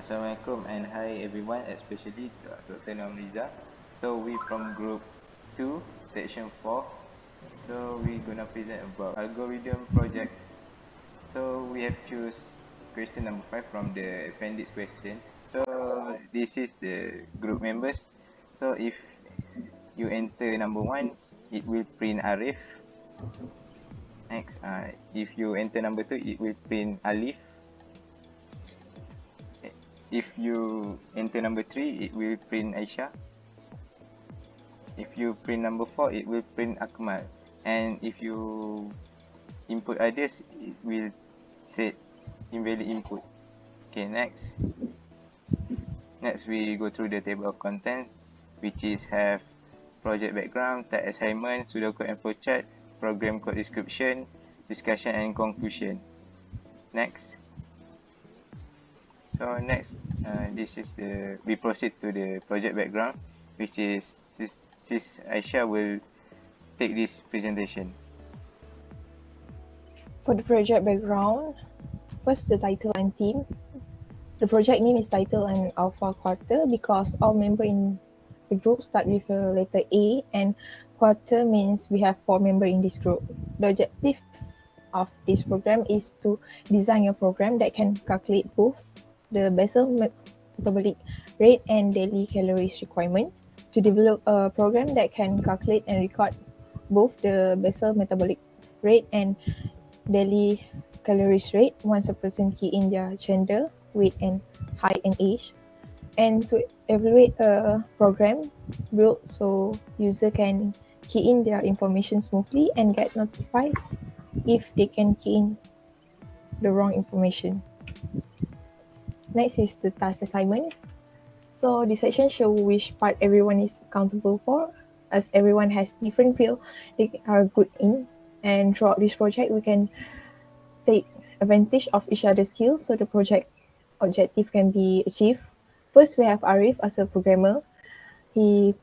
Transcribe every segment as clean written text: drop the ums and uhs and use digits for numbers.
Assalamualaikum and hi everyone, especially Dr. Riza. So we from group 2, section 4. So we gonna present about algorithm project. So we have choose question number 5 from the appendix question. So this is the group members. So if you enter number 1, it will print Arif. Next, if you enter number 2, it will print Aliff. If you enter number 3, it will print Aishah. If you print number 4, it will print Aqmal. And if you input others, it will set invalid input. Okay, next. Next, we go through the table of contents, which is have project background, type assignment, pseudocode and flowchart, program code description, discussion and conclusion. Next. So next, we proceed to the project background, which is Sis Aishah will take this presentation. For the project background, first the title and theme. The project name is title and alpha quarter because all members in the group start with the letter A, and quarter means we have 4 members in this group. The objective of this program is to design a program that can calculate both the Basal Metabolic Rate and Daily Calorie Requirement. To develop a program that can calculate and record both the Basal Metabolic Rate and Daily Calorie Rate once a person key in their gender, weight and height and age. And to evaluate a program built so user can key in their information smoothly and get notified if they can key in the wrong information. Next is the task assignment. So this section shows which part everyone is accountable for, as everyone has different field they are good in. And throughout this project, we can take advantage of each other's skills so the project objective can be achieved. First, we have Arif as a programmer. He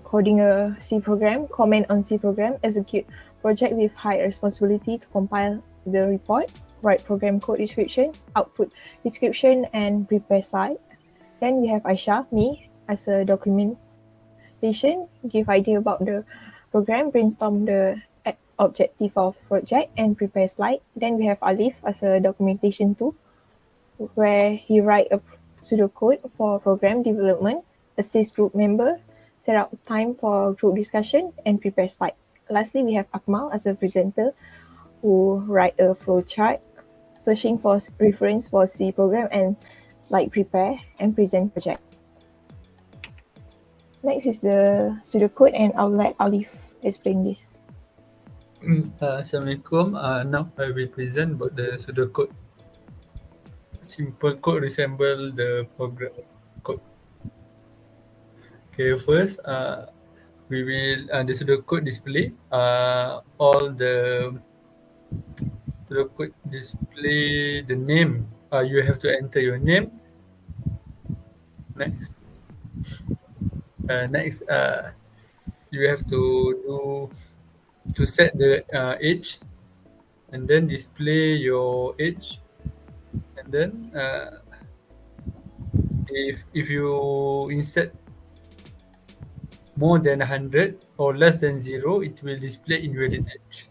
coding a C program, comment on C program, execute project with high responsibility to compile the report, write program code description, output description, and prepare site. Then we have Aishah, me, as a documentation, give idea about the program, brainstorm the objective of project, and prepare slide. Then we have Aliff as a documentation too, where he write a pseudocode for program development, assist group member, set up time for group discussion, and prepare slide. Lastly, we have Aqmal as a presenter, who write a flowchart, searching for reference for C program, and slide prepare and present project. Next is the pseudocode, and I'll let Aliff explain this. Assalamualaikum. Now I will present about the pseudocode. Simple code resemble the program code. Okay, first we will the pseudocode display all the pseudocode display the name. You have to enter your name. Next, you have to set the age, and then display your age, and then if you insert more than 100 or less than 0, it will display invalid age.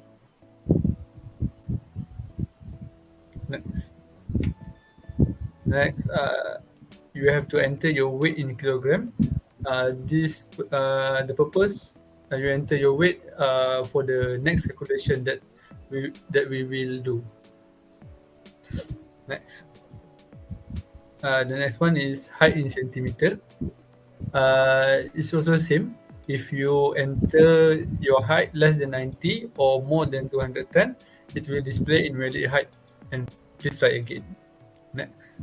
Next, you have to enter your weight in kilogram. The purpose you enter your weight for the next calculation that we will do. Next, the next one is height in centimeter. It's also the same. If you enter your height less than 90 or more than 210, it will display invalid height. And please try again. Next.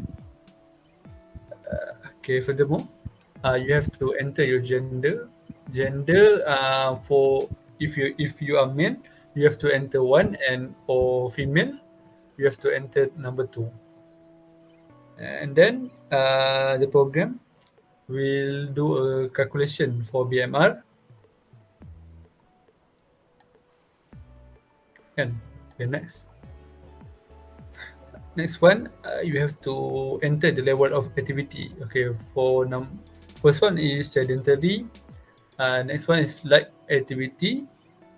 Okay, furthermore, you have to enter your gender. For if you are male, you have to enter 1, and for female, you have to enter number 2. And then the program will do a calculation for BMR. And the next. Next one, you have to enter the level of activity. Okay, for first one is sedentary. Next one is light activity,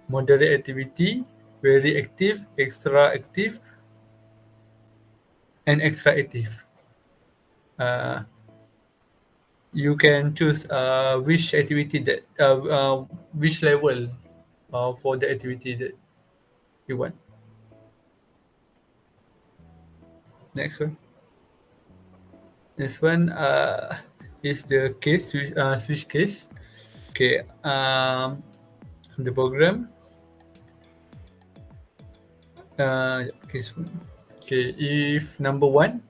moderate activity, very active, extra active, and extra active. Uh, you can choose which activity that which level for the activity that you want. Next one. This one is the switch case. Okay. The program. Case one. Okay. If number one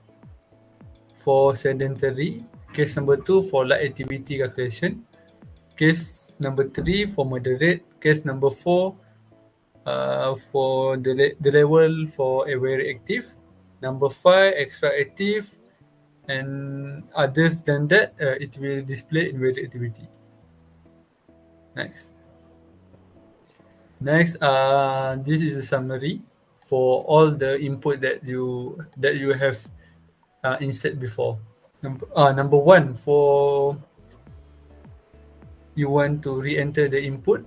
for sedentary, case number two for light activity calculation, case number three for moderate, case number four for the level for a very active, number five extra active, and others than that it will display in very activity. Next. This is a summary for all the input that you have insert before. Number one, for you want to re-enter the input,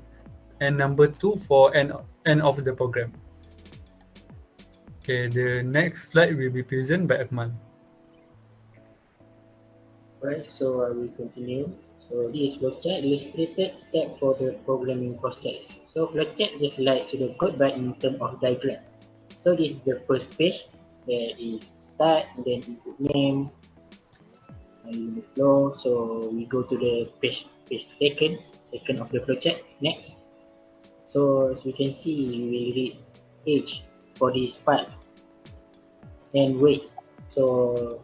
and number two for end of the program. Okay, the next slide will be presented by Aqmal. Right, so I will continue. So this is flowchart illustrated step for the programming process. So flowchart just like pseudocode but in terms of diagram. So this is the first page. There is start, then input name, unit flow. So we go to the page second of the flowchart. Next. So as you can see, we will read age for this part and weight. So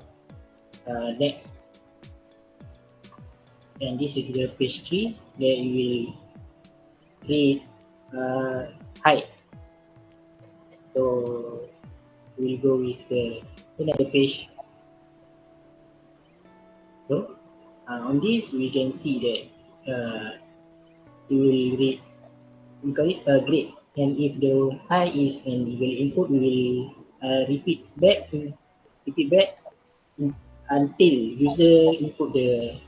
next. And this is the page 3 that you will read height. So we'll go with another page. So on this we can see that you will read, we call it grade, and if the height is and we will input, we will repeat back until user input the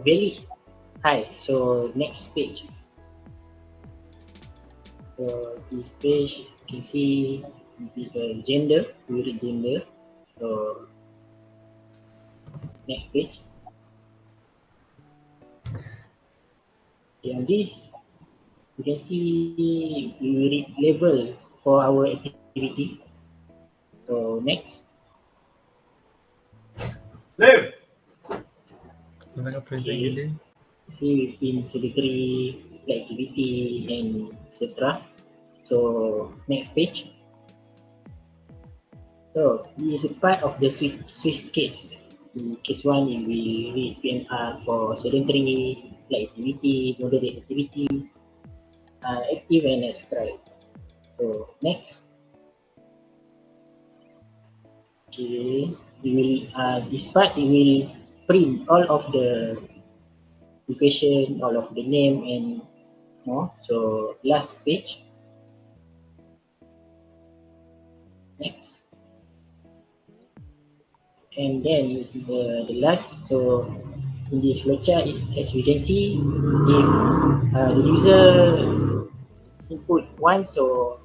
value high. So next page. So this page you can see the gender, we read gender. So next page. Okay, on this you can see we read level for our activity. So next. Okay. See within sedentary activity and etc. So next page. So this is a part of the switch case. In case 1, we read PMR for sedentary, light activity, moderate activity, active and extra. So next. Okay, we will this part we will print all of the equation, all of the name and more. So last page. Next. And then is the last. So in this flowchart, as we can see, if the user input 1, so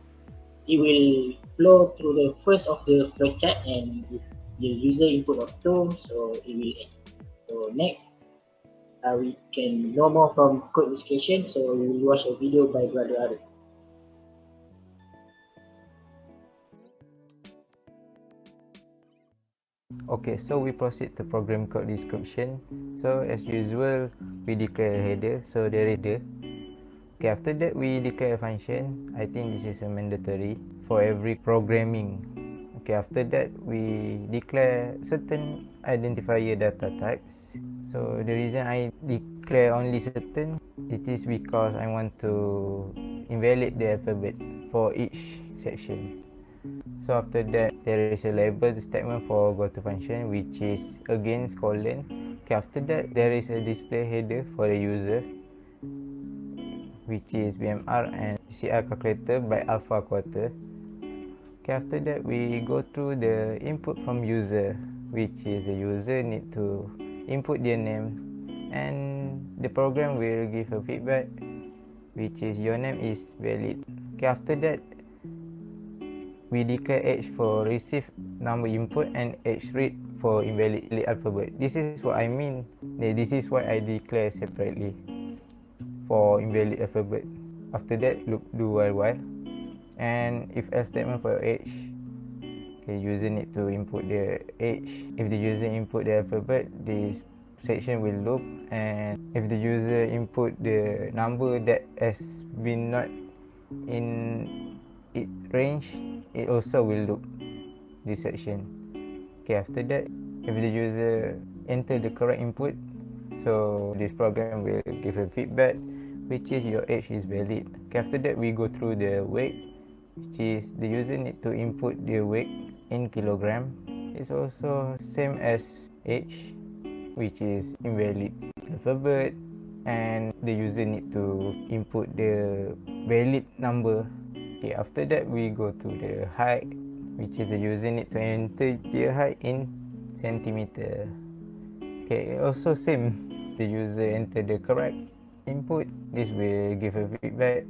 it will flow through the first of the flowchart, and if the user input of 2, so it will end. So next, we can know more from code discussion, so we will watch a video by Brother Arif. Okay, so we proceed to program code description. So as usual, we declare a header. So there is the. Okay, after that we declare a function. I think this is a mandatory for every programming. Okay, after that we declare certain identifier data types. So the reason I declare only certain, it is because I want to invalidate the alphabet for each section. So after that, there is a label statement for goto function, which is against colon. Okay, after that, there is a display header for the user, which is BMR and PCR calculator by alpha quarter. Okay, Okay, after that we go through the input from user, which is the user need to input their name, and the program will give a feedback, which is your name is valid. Okay, after that we declare age for receive number input and age read for invalid alphabet. This is what I mean. This is what I declare separately for invalid alphabet. After that, loop do while, and if else statement for age. Okay, user need to input the age. If the user input the alphabet, this section will loop, and if the user input the number that has been not in its range, it also will loop this section. Okay, after that, if the user enter the correct input, so this program will give a feedback, which is your age is valid. Okay, after that we go through the weight, which is the user need to input the weight in kilogram. It's also same as age, which is invalid alphabet, and the user need to input the valid number. Okay, after that we go to the height, which is the user need to enter their height in centimeter. Okay, also same, the user enter the correct input, this will give a feedback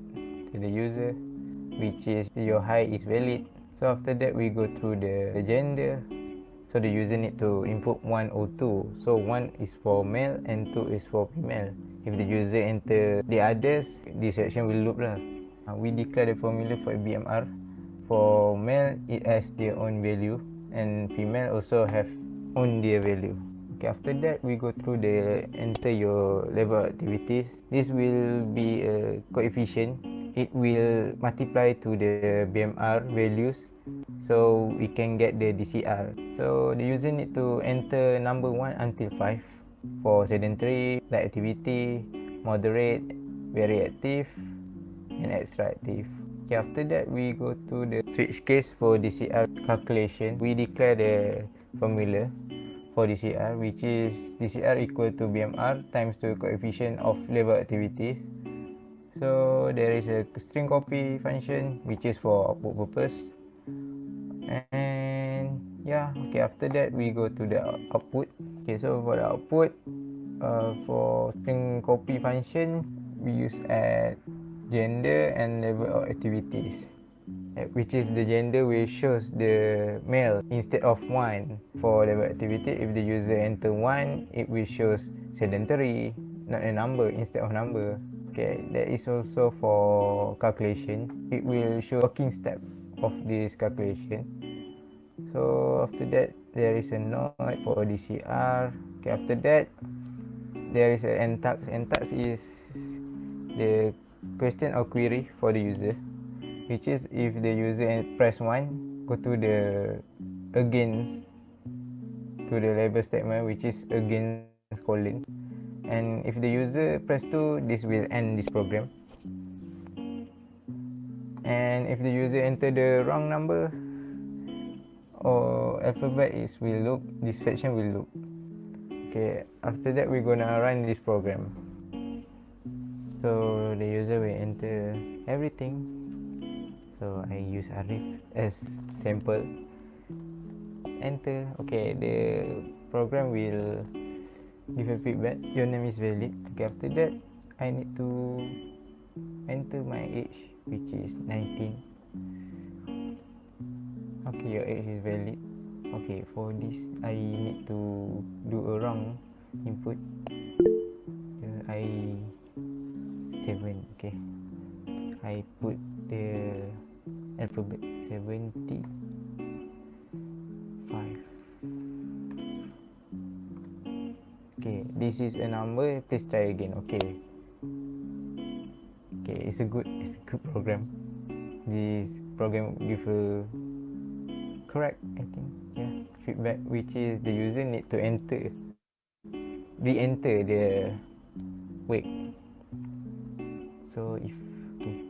to the user, which is your height is valid. So after that we go through the gender, so the user need to input 1 or 2, so 1 is for male and 2 is for female. If the user enter the others, this section will loop lah. We declare the formula for BMR. For male, it has their own value, and female also have own their value. Okay, after that we go through the enter your level activities. This will be a coefficient. It will multiply to the BMR values, so we can get the DCR. So the user need to enter number 1 until 5 for sedentary, light activity, moderate, very active, and extra active. Okay, after that we go to the switch case for DCR calculation. We declare the formula for DCR, which is DCR equal to BMR times the coefficient of level activities. So there is a string copy function, which is for output purpose. And yeah, okay, after that we go to the output. Okay, so for the output, for string copy function, we use at gender and level of activities, which is the gender will shows the male instead of 1. For level activity, if the user enter 1, it will shows sedentary, not a number instead of number. Okay, that is also for calculation. It will show working step of this calculation. So after that there is a note for DCR. Okay, after that there is a NTAX. NTAX is the question or query for the user, which is if the user press 1, go to the against to the label statement, which is against colon, and if the user press 2, this will end this program. And if the user enter the wrong number or alphabet, is will loop, this section will loop. Okay, after that we're gonna run this program. So the user will enter everything. So I use Arif as sample. Enter. Okay, the program will give a feedback. Your name is valid. Okay, after that I need to enter my age, which is 19. Okay, your age is valid. Okay, for this I need to do a wrong input. I 7. Okay, I put the alphabet 75. Okay, this is a number. Please try again. Okay. Okay, it's a good program. This program give a correct, I think, yeah, feedback, which is the user need to re-enter the weight. So if okay,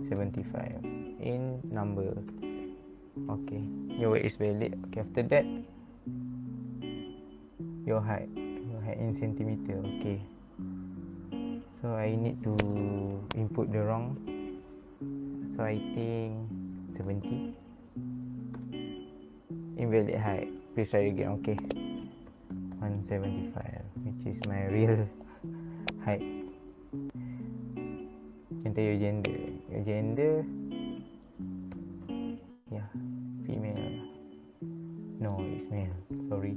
75 in number. Okay, your weight is valid. Okay, after that your height in centimeter. Okay, so I need to input the wrong, so I think 70. invalid height. Please try again. Okay. 175, which is my real height. Enter your gender. Your gender, yeah, female. No, it's male. Sorry.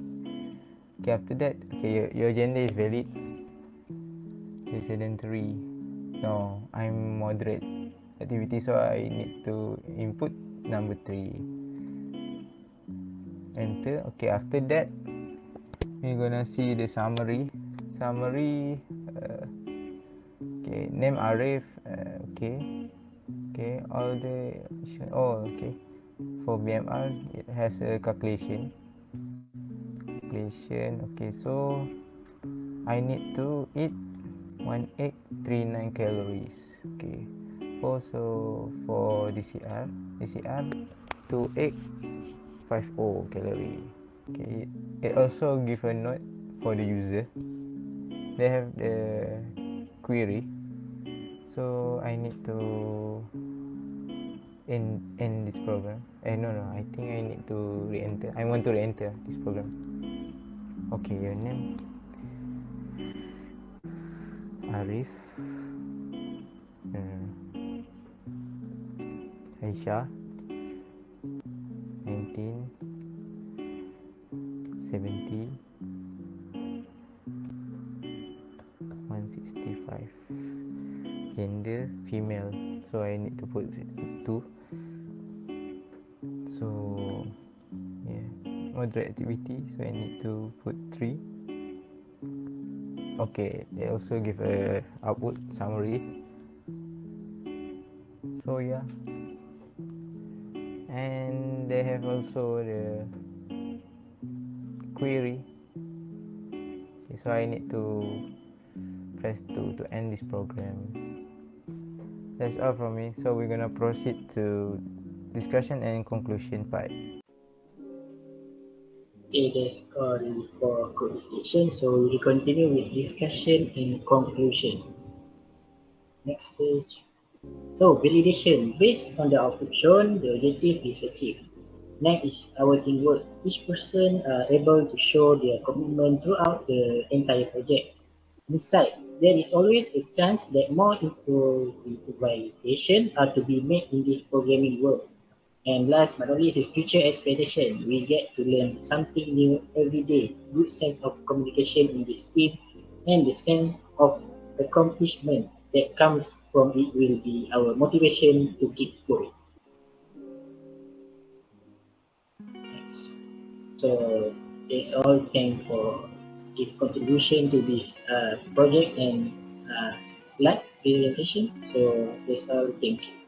Okay, after that, okay, your gender is valid. You're sedentary. No, I'm moderate activity, so I need to input number 3. Enter. Okay, after that, we're gonna see the summary. Okay, name Arif. Okay, all the okay. For BMR, it has a calculation. Okay, so I need to eat 1839 calories. Okay. Also for DCR 2850 calorie. Okay. It also give a note for the user. They have the query. So I need to end this program. No, I think I need to re-enter. I want to re-enter this program. Okay, your name Arif. Aishah. 1970. 165. Gender female, so I need to put 2. So yeah, moderate activity, so I need to put 3. Okay, they also give a output summary. So yeah, and they have also the query. Okay, so I need to press 2 to end this program. That's all from me. So we're gonna proceed to discussion and conclusion part. Okay, that's all for code discussion. So we will continue with discussion and conclusion. Next page. So validation. Based on the output shown, the objective is achieved. Next is our teamwork. Each person are able to show their commitment throughout the entire project. Besides, there is always a chance that more improvisation are to be made in this programming world. And last but not least, the future expectation. We get to learn something new every day. Good sense of communication in this team and the sense of accomplishment that comes from it will be our motivation to keep going. So that's all. Thanks for give contribution to this project and slide presentation. So that's all. Thank you.